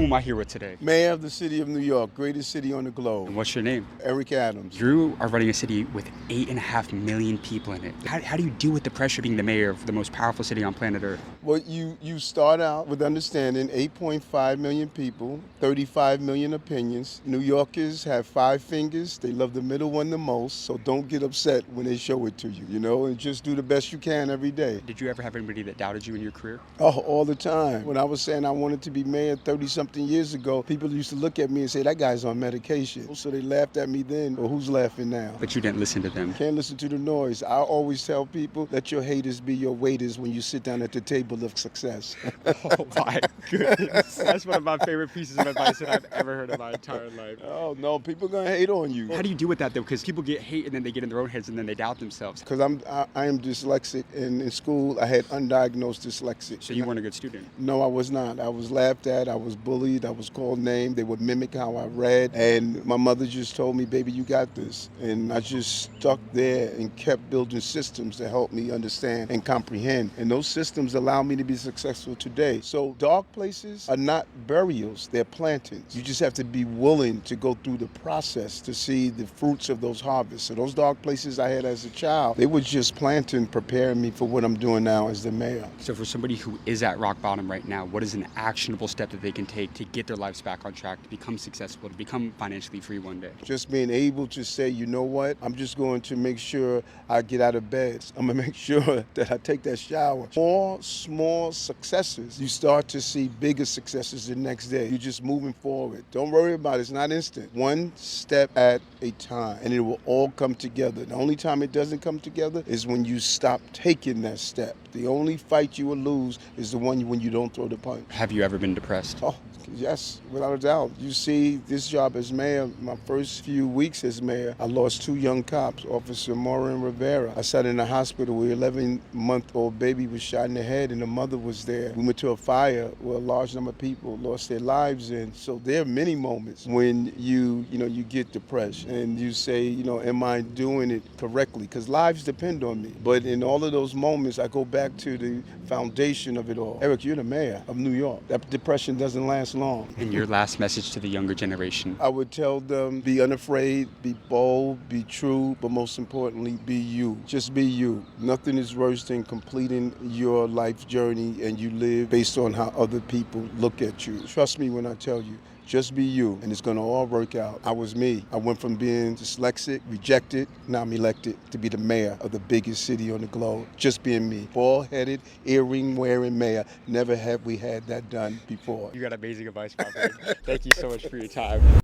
Who am I here with today? Mayor of the city of New York, greatest city on the globe. And what's your name? Eric Adams. You are running a city with 8.5 million people in it. How do you deal with the pressure being the mayor of the most powerful city on planet Earth? Well, you start out with understanding 8.5 million people, 35 million opinions. New Yorkers have 5 fingers. They love the middle one the most, so don't get upset when they show it to you, and just do the best you can every day. Did you ever have anybody that doubted you in your career? Oh, all the time. When I was saying I wanted to be mayor 30-something years ago, people used to look at me and say, that guy's on medication. So they laughed at me then, but who's laughing now? But you didn't listen to them. Can't listen to the noise. I always tell people, let your haters be your waiters when you sit down at the table of success. Oh my goodness. That's one of my favorite pieces of advice that I've ever heard in my entire life. Oh, no, people are going to hate on you. How do you deal with that though? Because people get hate and then they get in their own heads and then they doubt themselves. Because I am dyslexic, and in school I had undiagnosed dyslexia. So you weren't a good student? No, I was not. I was laughed at, I was bullied, I was called names. They would mimic how I read. And my mother just told me, baby, you got this. And I just stuck there and kept building systems to help me understand and comprehend. And those systems allow me to be successful today. So dark places are not burials, they're plantings. You just have to be willing to go through the process to see the fruits of those harvests. So those dark places I had as a child, they were just planting, preparing me for what I'm doing now as the mayor. So for somebody who is at rock bottom right now, what is an actionable step that they can take to get their lives back on track, to become successful, to become financially free one day? Just being able to say, you know what, I'm just going to make sure I get out of bed. I'm going to make sure that I take that shower. More small successes, you start to see bigger successes the next day. You're just moving forward. Don't worry about it. It's not instant. One step at a time, and it will all come together. The only time it doesn't come together is when you stop taking that step. The only fight you will lose is the one when you don't throw the punch. Have you ever been depressed? Oh, yes, without a doubt. You see, this job as mayor, my first few weeks as mayor, I lost 2 young cops, Officer Mora and Rivera. I sat in the hospital where an 11-month-old baby was shot in the head and the mother was there. We went to a fire where a large number of people lost their lives in. So there are many moments when you get depressed and you say, am I doing it correctly? Because lives depend on me. But in all of those moments, I go back to the foundation of it all. Eric, you're the mayor of New York. That depression doesn't last long. And your last message to the younger generation? I would tell them, be unafraid, be bold, be true, but most importantly, be you. Just be you. Nothing is worse than completing your life journey and you live based on how other people look at you. Trust me when I tell you. Just be you, and it's going to all work out. I was me. I went from being dyslexic, rejected, now I'm elected to be the mayor of the biggest city on the globe. Just being me. Bald-headed, earring-wearing mayor. Never have we had that done before. You got amazing advice, my friend. Thank you so much for your time.